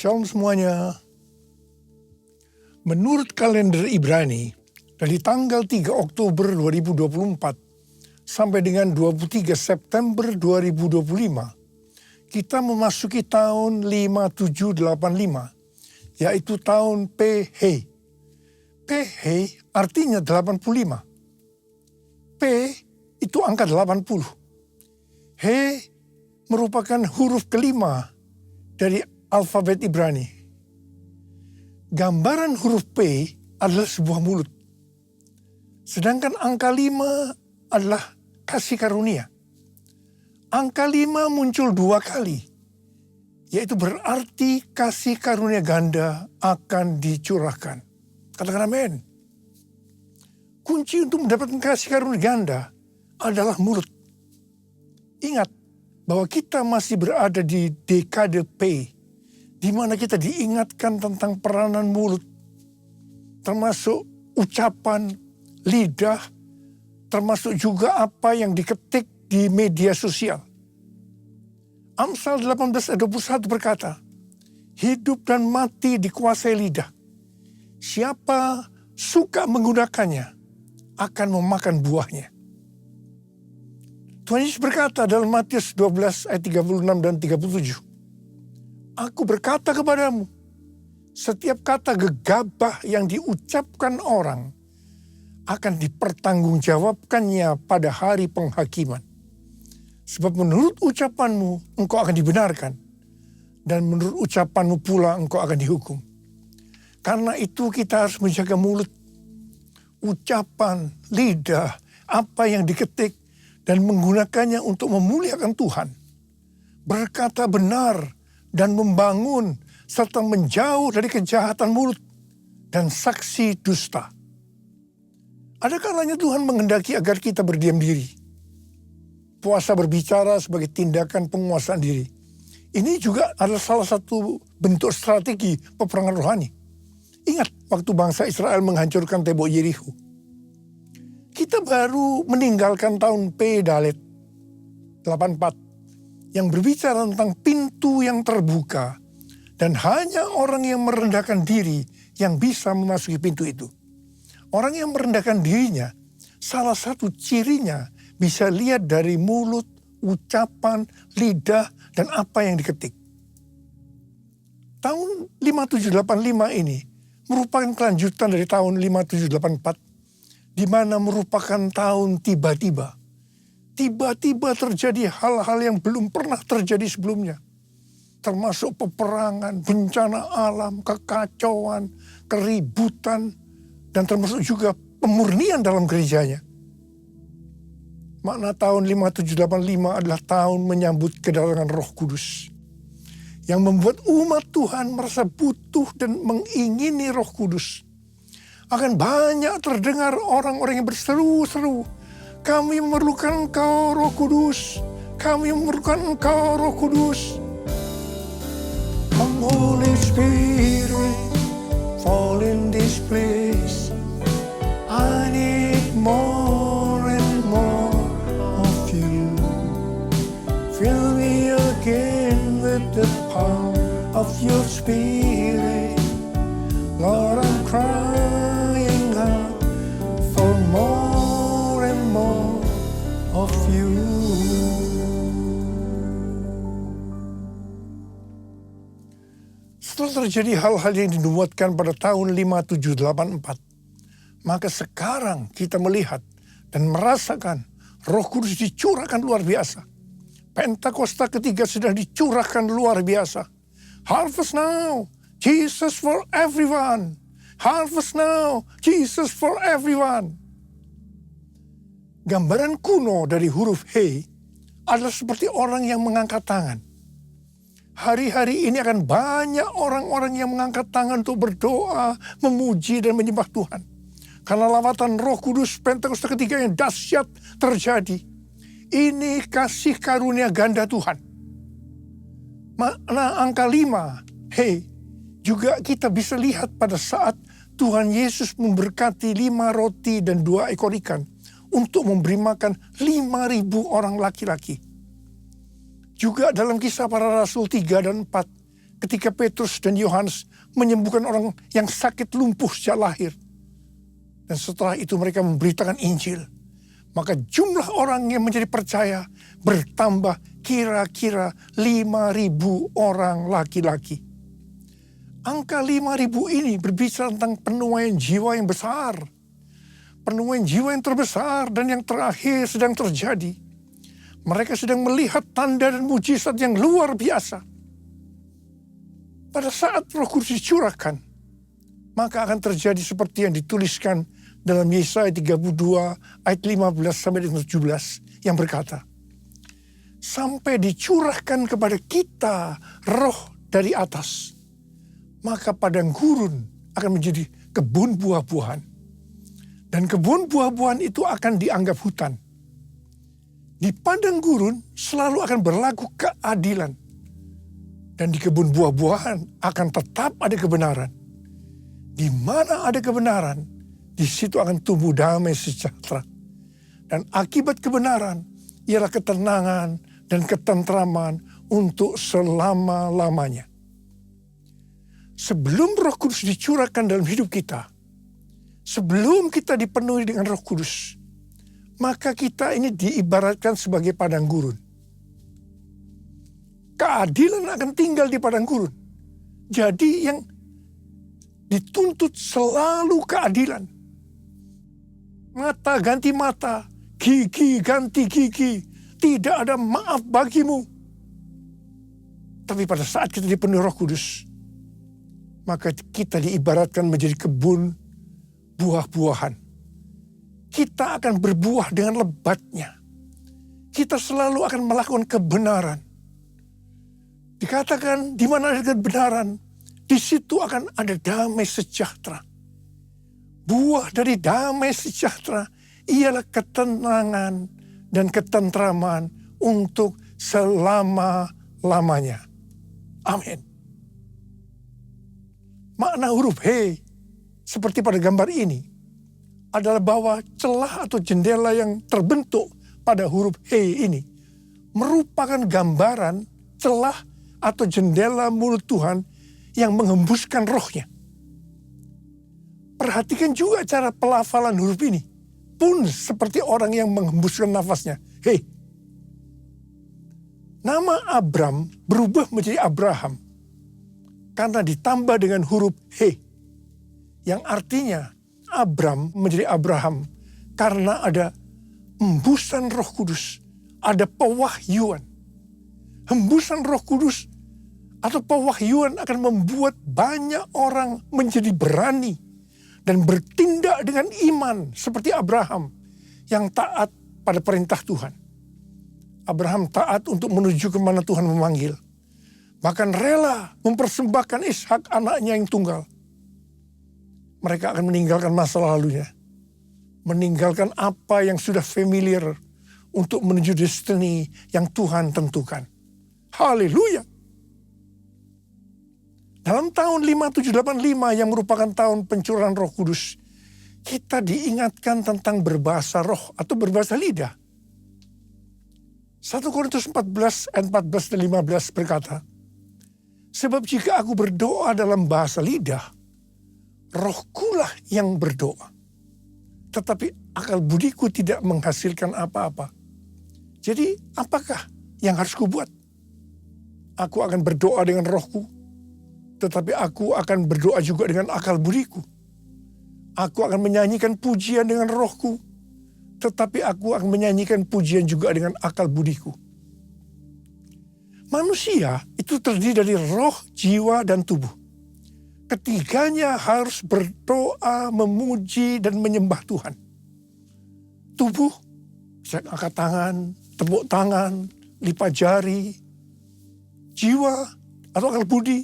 Shalom semuanya. Menurut kalender Ibrani, dari tanggal 3 Oktober 2024 sampai dengan 23 September 2025, kita memasuki tahun 5785, yaitu tahun PH. PH artinya 85. P itu angka 80. H merupakan huruf kelima dari alfabet Ibrani. Gambaran huruf P adalah sebuah mulut. Sedangkan angka 5 adalah kasih karunia. Angka 5 muncul 2 kali, yaitu berarti kasih karunia ganda akan dicurahkan. Katakan amin. Kunci untuk mendapatkan kasih karunia ganda adalah mulut. Ingat bahwa kita masih berada di dekade P, di mana kita diingatkan tentang peranan mulut, termasuk ucapan, lidah, termasuk juga apa yang diketik di media sosial. Amsal 18 ayat 21 berkata, hidup dan mati dikuasai lidah. Siapa suka menggunakannya akan memakan buahnya. Tuhan Yesus berkata dalam Matius 12 ayat 36 dan 37. Aku berkata kepadamu, setiap kata gegabah yang diucapkan orang akan dipertanggungjawabkannya pada hari penghakiman. Sebab menurut ucapanmu engkau akan dibenarkan, dan menurut ucapanmu pula engkau akan dihukum. Karena itu kita harus menjaga mulut, ucapan, lidah, apa yang diketik, dan menggunakannya untuk memuliakan Tuhan. Berkata benar dan membangun, serta menjauh dari kejahatan mulut dan saksi dusta. Ada kalanya Tuhan menghendaki agar kita berdiam diri. Puasa berbicara sebagai tindakan penguasaan diri. Ini juga adalah salah satu bentuk strategi peperangan rohani. Ingat waktu bangsa Israel menghancurkan tembok Yerikho. Kita baru meninggalkan tahun P Dalet 84 yang berbicara tentang pintu yang terbuka dan hanya orang yang merendahkan diri yang bisa memasuki pintu itu. Orang yang merendahkan dirinya, salah satu cirinya bisa lihat dari mulut, ucapan, lidah, dan apa yang diketik. Tahun 5785 ini merupakan kelanjutan dari tahun 5784, di mana merupakan tahun tiba-tiba. Tiba-tiba terjadi hal-hal yang belum pernah terjadi sebelumnya. Termasuk peperangan, bencana alam, kekacauan, keributan, dan termasuk juga pemurnian dalam gerejanya. Makna tahun 5785 adalah tahun menyambut kedatangan Roh Kudus, yang membuat umat Tuhan merasa butuh dan mengingini Roh Kudus. Akan banyak terdengar orang-orang yang berseru-seru, kami memerlukan Engkau Roh Kudus, kami memerlukan Engkau Roh Kudus. Come Holy Spirit, fall in this place. I need more and more of you. Fill me again with the power of your Spirit. Lord, I'm crying out for more and more of you. Setelah terjadi hal-hal yang dinubuatkan pada tahun 5784, maka sekarang kita melihat dan merasakan Roh Kudus dicurahkan luar biasa. Pentakosta ketiga sudah dicurahkan luar biasa. Harvest now, Jesus for everyone. Harvest now, Jesus for everyone. Gambaran kuno dari huruf H adalah seperti orang yang mengangkat tangan. Hari-hari ini akan banyak orang-orang yang mengangkat tangan untuk berdoa, memuji dan menyembah Tuhan. Karena lawatan Roh Kudus Pentakosta ketiga yang dahsyat terjadi. Ini kasih karunia ganda Tuhan. Makna angka 5, hey, juga kita bisa lihat pada saat Tuhan Yesus memberkati 5 roti dan 2 ekor ikan untuk memberi makan 5.000 orang laki-laki. Juga dalam Kisah Para Rasul 3 dan 4, ketika Petrus dan Yohanes menyembuhkan orang yang sakit lumpuh sejak lahir. Dan setelah itu mereka memberitakan Injil. Maka jumlah orang yang menjadi percaya bertambah kira-kira 5.000 orang laki-laki. Angka 5.000 ini berbicara tentang penuaian jiwa yang besar. Penuaian jiwa yang terbesar dan yang terakhir sedang terjadi. Mereka sedang melihat tanda dan mujizat yang luar biasa. Pada saat Roh Kudus dicurahkan, maka akan terjadi seperti yang dituliskan dalam Yesaya 32 ayat 15 sampai 17 yang berkata, sampai dicurahkan kepada kita roh dari atas, maka padang gurun akan menjadi kebun buah-buahan. Dan kebun buah-buahan itu akan dianggap hutan. Di padang gurun selalu akan berlaku keadilan. Dan di kebun buah-buahan akan tetap ada kebenaran. Di mana ada kebenaran, di situ akan tumbuh damai sejahtera. Dan akibat kebenaran ialah ketenangan dan ketentraman untuk selama-lamanya. Sebelum Roh Kudus dicurahkan dalam hidup kita, sebelum kita dipenuhi dengan Roh Kudus, maka kita ini diibaratkan sebagai padang gurun. Keadilan akan tinggal di padang gurun. Jadi yang dituntut selalu keadilan. Mata ganti mata, gigi ganti gigi, tidak ada maaf bagimu. Tapi pada saat kita dipenuhi Roh Kudus, maka kita diibaratkan menjadi kebun buah-buahan. Kita akan berbuah dengan lebatnya. Kita selalu akan melakukan kebenaran. Dikatakan di mana ada kebenaran, di situ akan ada damai sejahtera. Buah dari damai sejahtera ialah ketenangan dan ketentraman untuk selama-lamanya. Amin. Makna huruf He seperti pada gambar ini adalah bahwa celah atau jendela yang terbentuk pada huruf He ini merupakan gambaran celah atau jendela mulut Tuhan yang menghembuskan rohnya. Perhatikan juga cara pelafalan huruf ini. Pun seperti orang yang menghembuskan nafasnya. He. Nama Abram berubah menjadi Abraham karena ditambah dengan huruf He. Yang artinya Abram menjadi Abraham karena ada hembusan Roh Kudus. Ada pewahyuan. Hembusan Roh Kudus atau pewahyuan akan membuat banyak orang menjadi berani dan bertindak dengan iman seperti Abraham yang taat pada perintah Tuhan. Abraham taat untuk menuju ke mana Tuhan memanggil. Bahkan rela mempersembahkan Ishak anaknya yang tunggal. Mereka akan meninggalkan masa lalunya. Meninggalkan apa yang sudah familiar untuk menuju destiny yang Tuhan tentukan. Haleluya. Dalam tahun 5785 yang merupakan tahun pencurahan Roh Kudus, kita diingatkan tentang berbahasa roh atau berbahasa lidah. 1 Korintus 14 ayat 14 dan 15 berkata, sebab jika aku berdoa dalam bahasa lidah, rohkulah yang berdoa. Tetapi akal budiku tidak menghasilkan apa-apa. Jadi apakah yang harus kubuat? Aku akan berdoa dengan rohku, tetapi aku akan berdoa juga dengan akal budiku. Aku akan menyanyikan pujian dengan rohku, tetapi aku akan menyanyikan pujian juga dengan akal budiku. Manusia itu terdiri dari roh, jiwa, dan tubuh. Ketiganya harus berdoa, memuji, dan menyembah Tuhan. Tubuh, bisa angkat tangan, tepuk tangan, lipat jari. Jiwa atau akal budi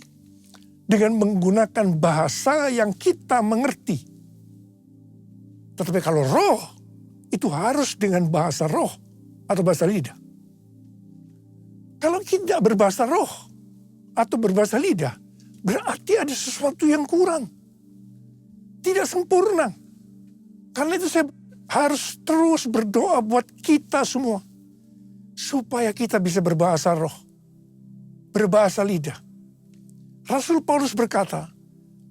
dengan menggunakan bahasa yang kita mengerti. Tetapi kalau roh, itu harus dengan bahasa roh atau bahasa lidah. Kalau tidak berbahasa roh atau berbahasa lidah, berarti ada sesuatu yang kurang. Tidak sempurna. Karena itu saya harus terus berdoa buat kita semua. Supaya kita bisa berbahasa roh. Berbahasa lidah. Rasul Paulus berkata,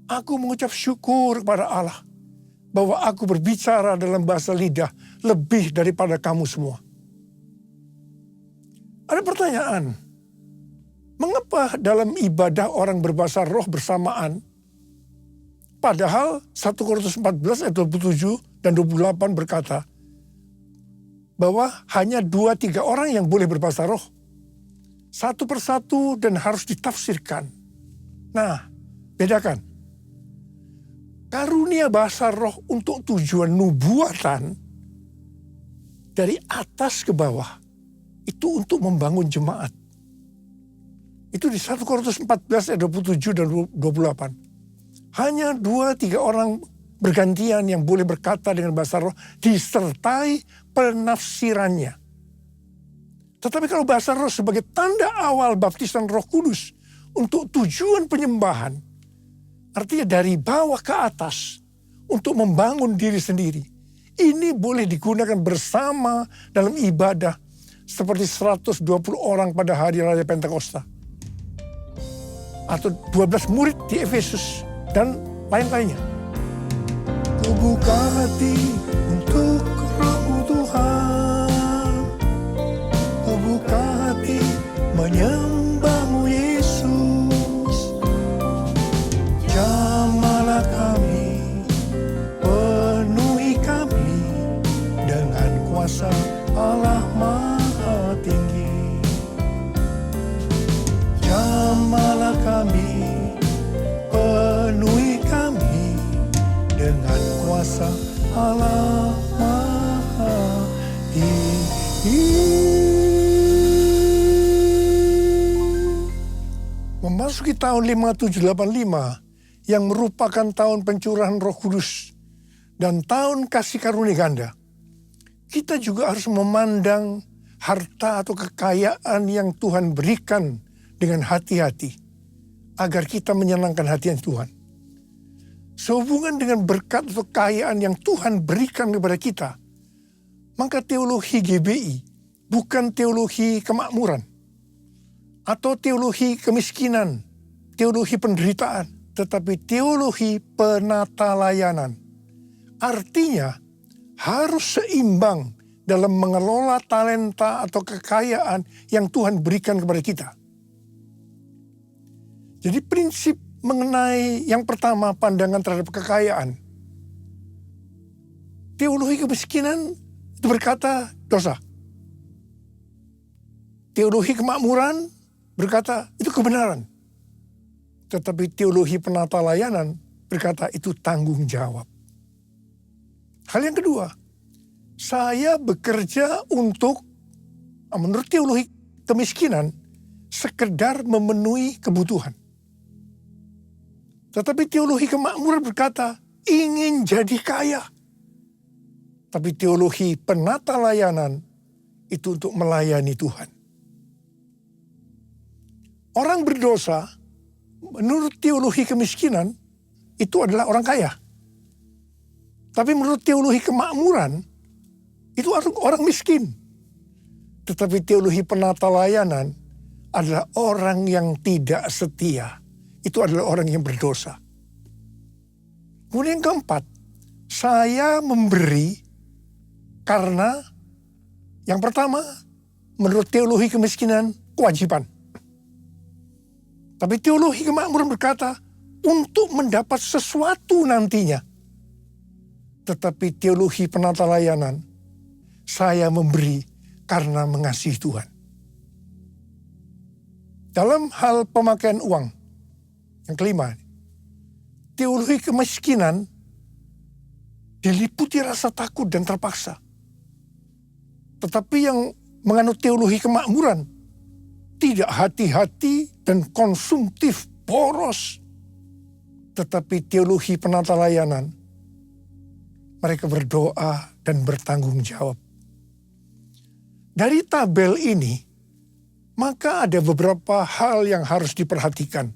aku mengucap syukur kepada Allah bahwa aku berbicara dalam bahasa lidah lebih daripada kamu semua. Ada pertanyaan, mengapa dalam ibadah orang berbahasa roh bersamaan, padahal 1 Korintus 14 ayat 27 dan 28 berkata bahwa hanya 2-3 orang yang boleh berbahasa roh. Satu persatu dan harus ditafsirkan. Nah, bedakan. Karunia bahasa roh untuk tujuan nubuatan dari atas ke bawah itu untuk membangun jemaat. Itu di 1 Korintus 14 ayat 27 dan 28. Hanya 2-3 orang bergantian yang boleh berkata dengan bahasa roh disertai penafsirannya. Tetapi kalau bahasa roh sebagai tanda awal baptisan Roh Kudus untuk tujuan penyembahan, artinya dari bawah ke atas untuk membangun diri sendiri. Ini boleh digunakan bersama dalam ibadah seperti 120 orang pada hari Raya Pentakosta. Atau 12 murid di Efesus dan lain-lainnya. Kubuka hati untuk Roh Tuhan. Kubuka hati menyembahmu Yesus. Jamahlah kami, penuhi kami dengan kuasa Allah Maha Tinggi. Jamahlah kami, penuhi kami dengan kuasa Allah Maha Tinggi. Memasuki tahun 5785 yang merupakan tahun pencurahan Roh Kudus dan tahun kasih karunia ganda, kita juga harus memandang harta atau kekayaan yang Tuhan berikan dengan hati-hati agar kita menyenangkan hati Tuhan. Sehubungan dengan berkat atau kekayaan yang Tuhan berikan kepada kita, maka teologi GBI bukan teologi kemakmuran atau teologi kemiskinan, teologi penderitaan, tetapi teologi penata layanan. Artinya harus seimbang dalam mengelola talenta atau kekayaan yang Tuhan berikan kepada kita. Jadi prinsip mengenai yang pertama, pandangan terhadap kekayaan. Teologi kemiskinan itu berkata dosa. Teologi kemakmuran berkata itu kebenaran. Tetapi teologi penata layanan berkata itu tanggung jawab. Hal yang kedua, saya bekerja untuk, menurut teologi kemiskinan, sekedar memenuhi kebutuhan. Tetapi teologi kemakmuran berkata ingin jadi kaya. Tapi teologi penata layanan itu untuk melayani Tuhan. Orang berdosa, menurut teologi kemiskinan, itu adalah orang kaya. Tapi menurut teologi kemakmuran, itu orang miskin. Tetapi teologi penata layanan adalah orang yang tidak setia. Itu adalah orang yang berdosa. Kemudian yang keempat, saya memberi karena yang pertama, menurut teologi kemiskinan, kewajiban. Tapi teologi kemakmuran berkata, untuk mendapat sesuatu nantinya. Tetapi teologi penata layanan, saya memberi karena mengasihi Tuhan. Dalam hal pemakaian uang, yang kelima, teologi kemiskinan diliputi rasa takut dan terpaksa. Tetapi yang menganut teologi kemakmuran, tidak hati-hati dan konsumtif, boros. Tetapi teologi penata layanan, mereka berdoa dan bertanggung jawab. Dari tabel ini, maka ada beberapa hal yang harus diperhatikan.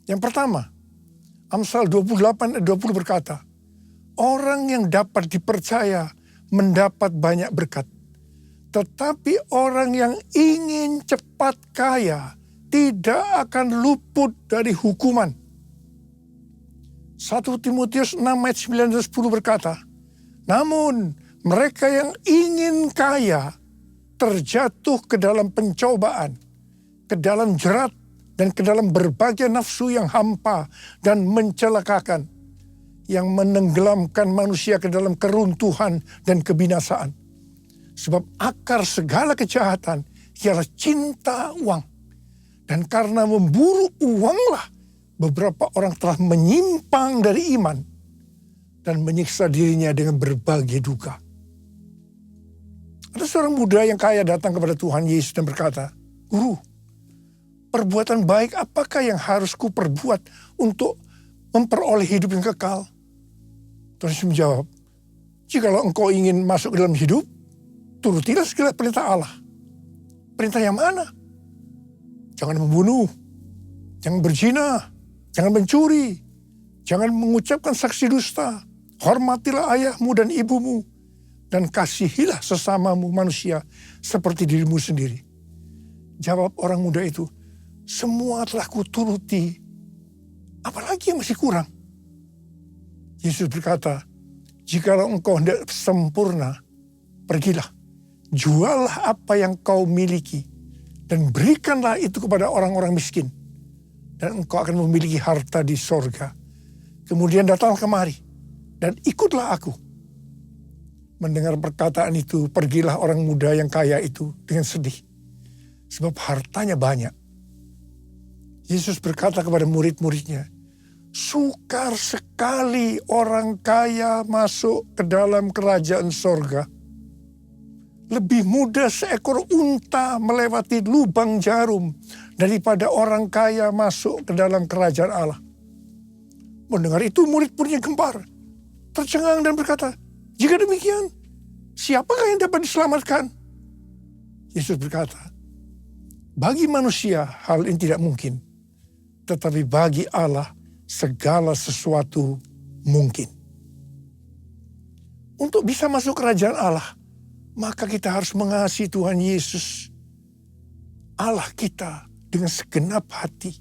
Yang pertama, Amsal 28 ayat 20 berkata, orang yang dapat dipercaya mendapat banyak berkat. Tetapi orang yang ingin cepat kaya tidak akan luput dari hukuman. 1 Timotius 6 ayat 9 dan 10 berkata, namun mereka yang ingin kaya terjatuh ke dalam pencobaan, ke dalam jerat, dan ke dalam berbagai nafsu yang hampa dan mencelakakan, yang menenggelamkan manusia ke dalam keruntuhan dan kebinasaan. Sebab akar segala kejahatan ialah cinta uang. Dan karena memburu uanglah beberapa orang telah menyimpang dari iman dan menyiksa dirinya dengan berbagai duka. Ada seorang muda yang kaya datang kepada Tuhan Yesus dan berkata, Guru, perbuatan baik apakah yang harus kuperbuat untuk memperoleh hidup yang kekal? Tuhan Yesus menjawab, jikalau engkau ingin masuk ke dalam hidup, turutilah segala perintah Allah. Perintah yang mana? Jangan membunuh, jangan berzina, jangan mencuri, jangan mengucapkan saksi dusta, hormatilah ayahmu dan ibumu, dan kasihilah sesamamu manusia seperti dirimu sendiri. Jawab orang muda itu, semua telah kuturuti, apalagi yang masih kurang? Yesus berkata, jikalau engkau hendak sempurna, pergilah, juallah apa yang kau miliki, dan berikanlah itu kepada orang-orang miskin, dan engkau akan memiliki harta di sorga. Kemudian datanglah kemari, dan ikutlah aku. Mendengar perkataan itu, pergilah orang muda yang kaya itu dengan sedih, sebab hartanya banyak. Yesus berkata kepada murid-muridnya, sukar sekali orang kaya masuk ke dalam kerajaan sorga. Lebih mudah seekor unta melewati lubang jarum daripada orang kaya masuk ke dalam kerajaan Allah. Mendengar itu murid-muridnya gempar, tercengang dan berkata, jika demikian, siapakah yang dapat diselamatkan? Yesus berkata, bagi manusia hal ini tidak mungkin, tetapi bagi Allah segala sesuatu mungkin. Untuk bisa masuk kerajaan Allah, maka kita harus mengasihi Tuhan Yesus, Allah kita, dengan segenap hati,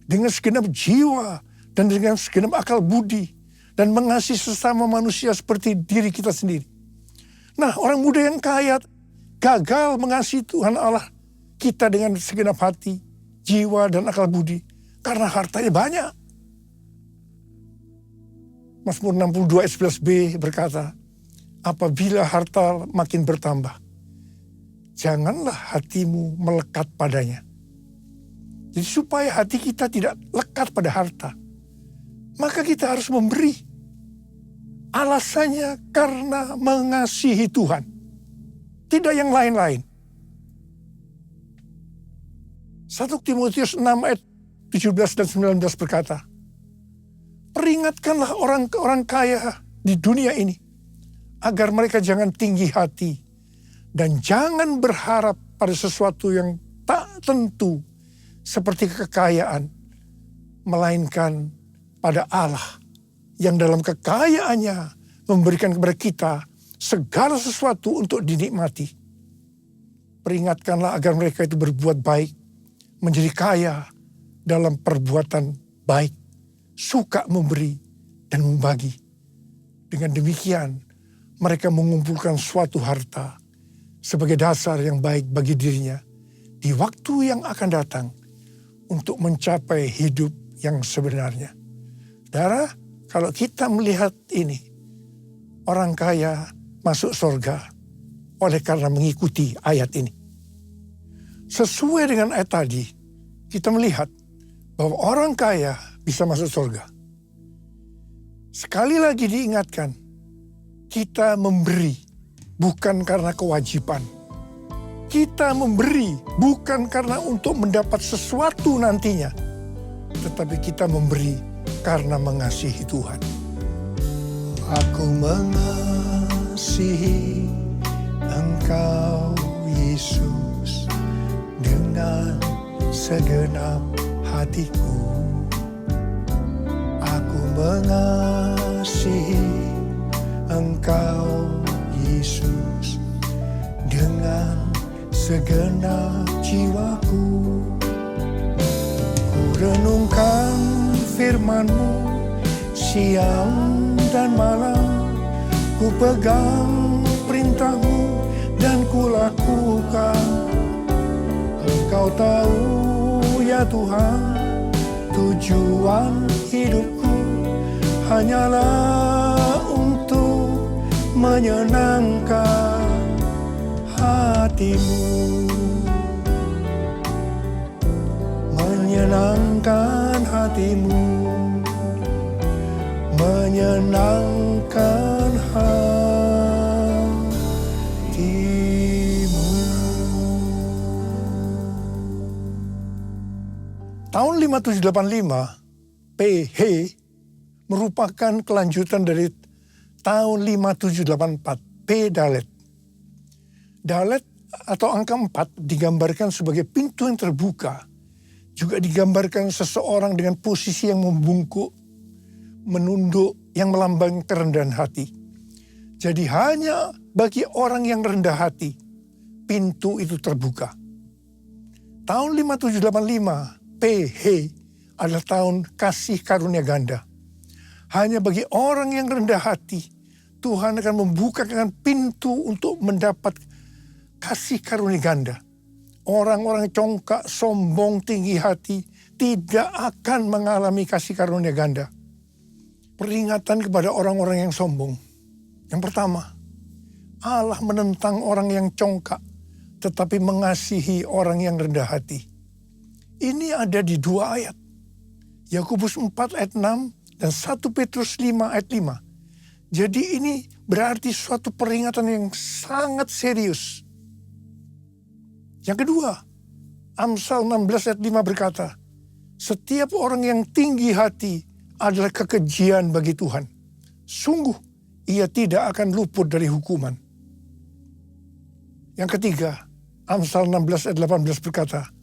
dengan segenap jiwa, dan dengan segenap akal budi, dan mengasihi sesama manusia seperti diri kita sendiri. Nah, orang muda yang kaya gagal mengasihi Tuhan Allah kita dengan segenap hati, jiwa, dan akal budi, karena hartanya banyak. Mazmur 62 ayat 11b berkata, apabila harta makin bertambah, janganlah hatimu melekat padanya. Jadi supaya hati kita tidak lekat pada harta, maka kita harus memberi. Alasannya karena mengasihi Tuhan, tidak yang lain-lain. 1 Timotius 6 ayat 17 dan 19 berkata, peringatkanlah orang kaya di dunia ini, agar mereka jangan tinggi hati dan jangan berharap pada sesuatu yang tak tentu seperti kekayaan, melainkan pada Allah yang dalam kekayaannya memberikan kepada kita segala sesuatu untuk dinikmati. Peringatkanlah agar mereka itu berbuat baik, menjadi kaya dalam perbuatan baik, suka memberi dan membagi. Dengan demikian, mereka mengumpulkan suatu harta sebagai dasar yang baik bagi dirinya di waktu yang akan datang untuk mencapai hidup yang sebenarnya. Saudara, kalau kita melihat ini, orang kaya masuk surga oleh karena mengikuti ayat ini. Sesuai dengan ayat tadi, kita melihat bahwa orang kaya bisa masuk surga. Sekali lagi diingatkan, kita memberi bukan karena kewajiban. Kita memberi bukan karena untuk mendapat sesuatu nantinya, tetapi kita memberi karena mengasihi Tuhan. Aku mengasihi Engkau, Yesus, dengan segenap hatiku. Aku mengasihi Engkau, Yesus, dengan segenap jiwaku. Renungkan firman-Mu siang dan malam, ku pegang perintah-Mu dan ku lakukan. Engkau tahu ya Tuhan, tujuan hidupku hanyalah untuk menyenangkan hati-Mu. Menyenangkan hati-Mu, menyenangkan hati-Mu. Tahun 5785, PH merupakan kelanjutan dari tahun 5784, P Dalet. Dalet atau angka 4 digambarkan sebagai pintu yang terbuka. Juga digambarkan seseorang dengan posisi yang membungkuk, menunduk, yang melambangkan kerendahan hati. Jadi hanya bagi orang yang rendah hati, pintu itu terbuka. Tahun 5785, PH adalah tahun kasih karunia ganda. Hanya bagi orang yang rendah hati, Tuhan akan membukakan pintu untuk mendapat kasih karunia ganda. Orang-orang congkak, sombong, tinggi hati tidak akan mengalami kasih karunia ganda. Peringatan kepada orang-orang yang sombong. Yang pertama, Allah menentang orang yang congkak, tetapi mengasihi orang yang rendah hati. Ini ada di 2 ayat. Yakobus 4 ayat 6 dan 1 Petrus 5 ayat 5. Jadi ini berarti suatu peringatan yang sangat serius. Yang kedua, Amsal 16 ayat 5 berkata, setiap orang yang tinggi hati adalah kekejian bagi Tuhan. Sungguh, ia tidak akan luput dari hukuman. Yang ketiga, Amsal 16 ayat 18 berkata,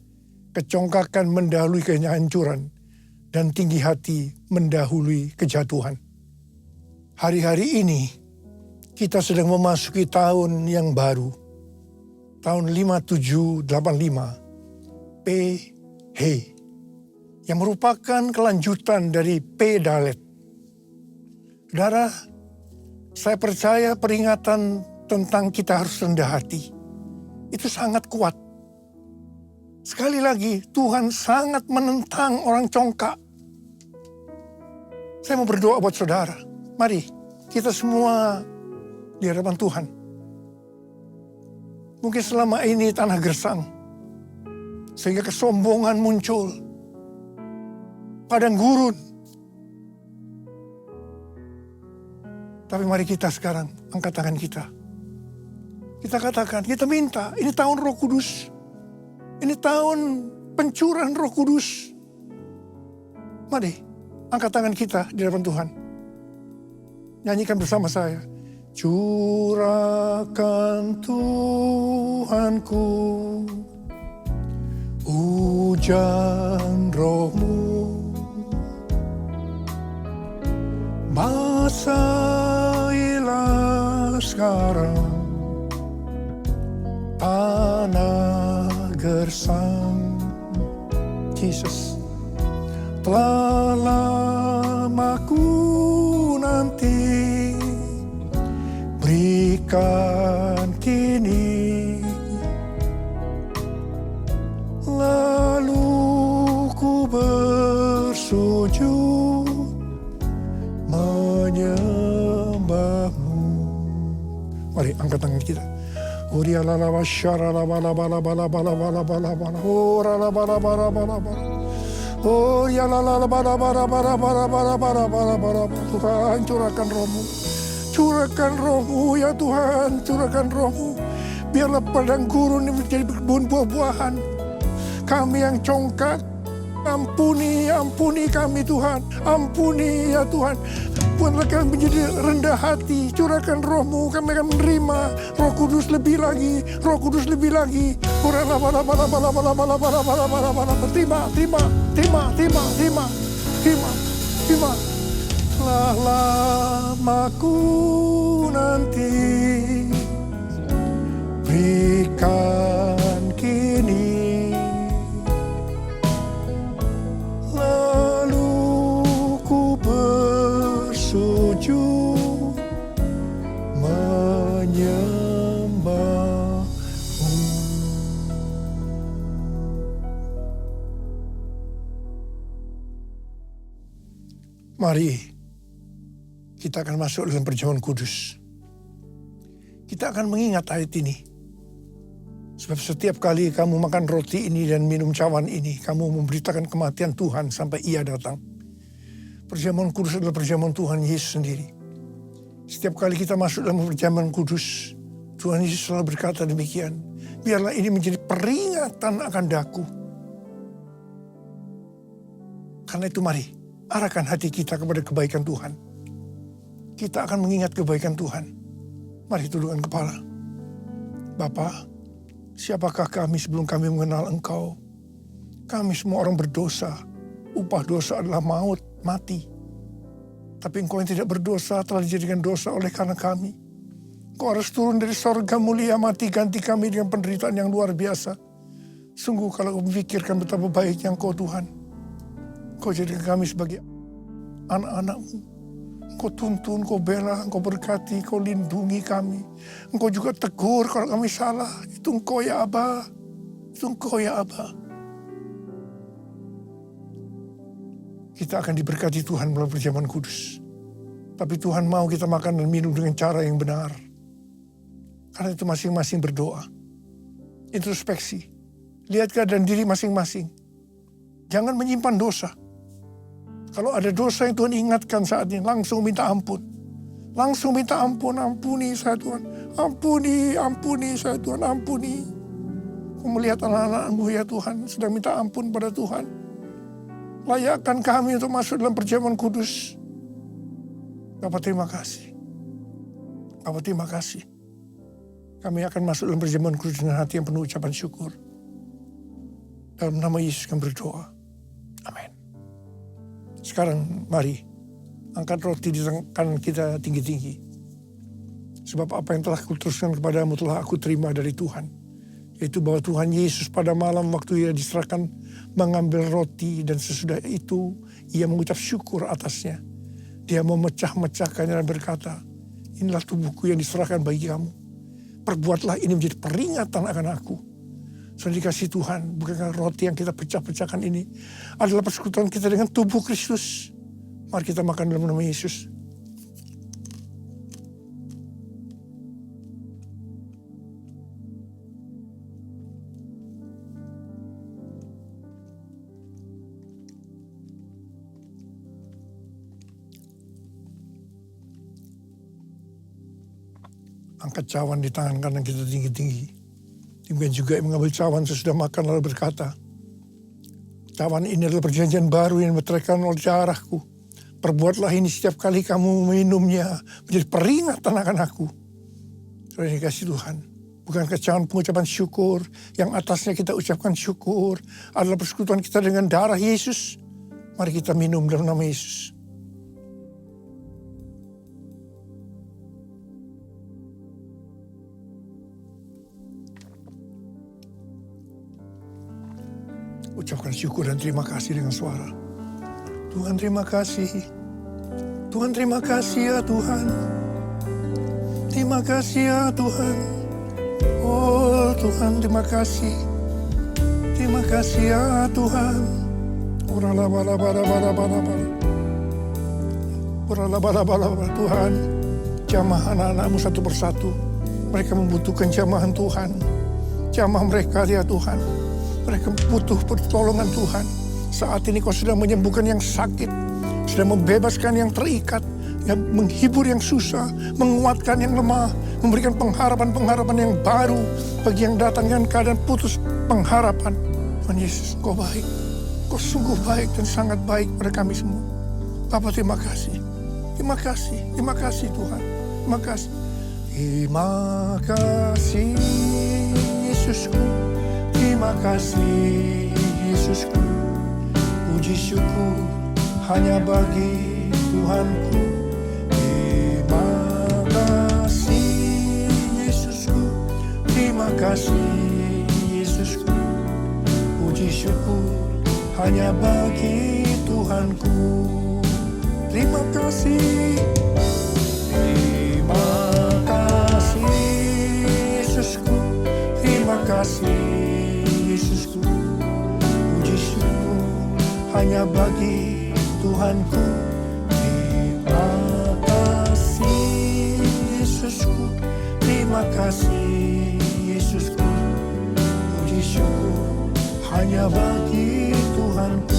kecongkakan mendahului kehancuran dan tinggi hati mendahului kejatuhan. Hari-hari ini, kita sedang memasuki tahun yang baru. Tahun 5785, PH, yang merupakan kelanjutan dari P Dalet. Saudara, saya percaya peringatan tentang kita harus rendah hati, itu sangat kuat. Sekali lagi, Tuhan sangat menentang orang congkak. Saya mau berdoa buat saudara. Mari, kita semua di hadapan Tuhan. Mungkin selama ini tanah gersang, sehingga kesombongan muncul, padang gurun. Tapi mari kita sekarang angkat tangan kita. Kita katakan, kita minta, ini tahun Roh Kudus. Ini tahun pencurahan Roh Kudus. Mari, angkat tangan kita di hadapan Tuhan. Nyanyikan bersama saya. Curahkan Tuhanku hujan Roh-Mu, basahilah sekarang tanah gersang. Jesus, telah lama ku nanti, berikan kini, lalu ku bersujud menyembah-Mu. Mari angkat tangan kita. Uria la la bashara la bala bala bala bala bala bala bala. Ora la bala bala bala bala. Oh ya la la bala bala bala bala bala bala bala bala. Tuhan, curahkan Roh-Mu. Curahkan Roh-Mu ya Tuhan, curahkan Roh-Mu. Biarlah padang gurun ini menjadi berkebun buah-buahan. Kami yang congkak, ampuni kami Tuhan. Ampuni ya Tuhan. Buatlah kami menjadi rendah hati. Curahkan Roh-Mu, kami akan menerima Roh Kudus lebih lagi. Roh Kudus lebih lagi. Terima. Telah lama ku nanti, berikan kini, Mari kita akan masuk dalam perjamuan kudus. Kita akan mengingat ayat ini. Sebab setiap kali kamu makan roti ini dan minum cawan ini, kamu memberitakan kematian Tuhan sampai Ia datang. Perjamuan kudus adalah perjamuan Tuhan Yesus sendiri. Setiap kali kita masuk dalam perjamuan kudus, Tuhan Yesus selalu berkata demikian. Biarlah ini menjadi peringatan akan daku. Karena itu mari, arahkan hati kita kepada kebaikan Tuhan. Kita akan mengingat kebaikan Tuhan. Mari tundukkan kepala. Bapa, siapakah kami sebelum kami mengenal Engkau? Kami semua orang berdosa. Upah dosa adalah maut, mati. Tapi Engkau yang tidak berdosa telah dijadikan dosa oleh karena kami. Engkau harus turun dari sorga mulia, mati ganti kami dengan penderitaan yang luar biasa. Sungguh kalau kau memikirkan betapa baiknya Engkau Tuhan. Engkau jadikan kami sebagai anak-anak-Mu. Engkau tuntun, Engkau bela, Engkau berkati, Engkau lindungi kami. Engkau juga tegur kalau kami salah. Itu Engkau ya Aba. Itu Engkau ya Aba. Kita akan diberkati Tuhan melalui perjamuan kudus. Tapi Tuhan mau kita makan dan minum dengan cara yang benar. Karena itu masing-masing berdoa. Introspeksi. Lihat keadaan diri masing-masing. Jangan menyimpan dosa. Kalau ada dosa yang Tuhan ingatkan saat ini, langsung minta ampun. Langsung minta ampun, ampuni saya Tuhan. Ampuni saya Tuhan, ampuni. Kau melihat anak-anak-Mu ya Tuhan, sedang minta ampun pada Tuhan. Layakkan kami untuk masuk dalam perjamuan kudus. Bapa terima kasih. Bapa terima kasih. Kami akan masuk dalam perjamuan kudus dengan hati yang penuh ucapan syukur. Dalam nama Yesus kami berdoa. Amin. Sekarang mari angkat roti di tangan kita tinggi-tinggi. Sebab apa yang telah kuteruskan kepadamu telah aku terima dari Tuhan. Yaitu bahwa Tuhan Yesus pada malam waktu Ia diserahkan mengambil roti dan sesudah itu Ia mengucap syukur atasnya. Dia memecah-mecahkannya dan berkata, inilah tubuhku yang diserahkan bagi kamu. Perbuatlah ini menjadi peringatan akan aku. Sudah dikasih Tuhan, bukankah roti yang kita pecah-pecahkan ini adalah persekutuan kita dengan tubuh Kristus. Mari kita makan dalam nama Yesus. Angkat cawan di tangan kanan kita tinggi-tinggi. Demikian juga yang mengambil cawan sesudah makan lalu berkata, cawan ini adalah perjanjian baru yang dimeteraikan oleh darahku. Perbuatlah ini setiap kali kamu meminumnya menjadi peringatan akan aku. Sudah dikasih Tuhan. Bukankah cawan pengucapan syukur yang atasnya kita ucapkan syukur adalah persekutuan kita dengan darah Yesus. Mari kita minum dalam nama Yesus. Ucapkan syukur dan terima kasih dengan suara. Tuhan terima kasih. Tuhan terima kasih ya Tuhan. Terima kasih ya Tuhan. Oh Tuhan terima kasih. Terima kasih ya Tuhan. Tuhan. Jamah anak-anak-Mu satu persatu. Mereka membutuhkan jamahan Tuhan. Jamah mereka ya Tuhan. Mereka butuh pertolongan Tuhan. Saat ini Kau sedang menyembuhkan yang sakit. Sedang membebaskan yang terikat. Yang menghibur yang susah. Menguatkan yang lemah. Memberikan pengharapan-pengharapan yang baru. Bagi yang datang dengan keadaan putus pengharapan. Tuhan Yesus, Kau baik. Kau sungguh baik dan sangat baik pada kami semua. Bapa terima kasih. Terima kasih. Terima kasih Tuhan. Terima kasih. Terima kasih Yesusku. Terima kasih Yesusku, puji syukur hanya bagi Tuhanku. Terima kasih Yesusku, terima kasih Yesusku, puji syukur hanya bagi Tuhanku. Terima kasih, terima kasih Yesusku, terima kasih Yesusku, puji syukur hanya bagi Tuhanku. Terima kasih Yesusku, puji syukur hanya bagi Tuhanku.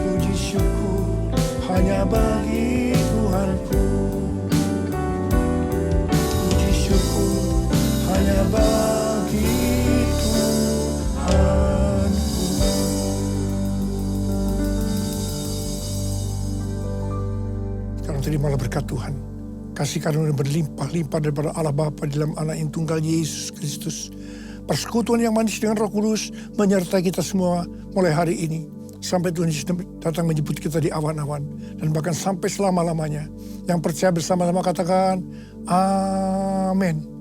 Puji syukur hanya bagi Tuhanku. Puji syukur hanya bagi Tuhanku. Sekarang terimalah berkat Tuhan. Kasih karunia berlimpah-limpah daripada Allah Bapa di dalam Anak yang tunggal Yesus Kristus. Persekutuan yang manis dengan Roh Kudus menyertai kita semua mulai hari ini. Sampai Tuhan Yesus datang menjemput kita di awan-awan. Dan bahkan sampai selama-lamanya. Yang percaya bersama-sama katakan, Amin.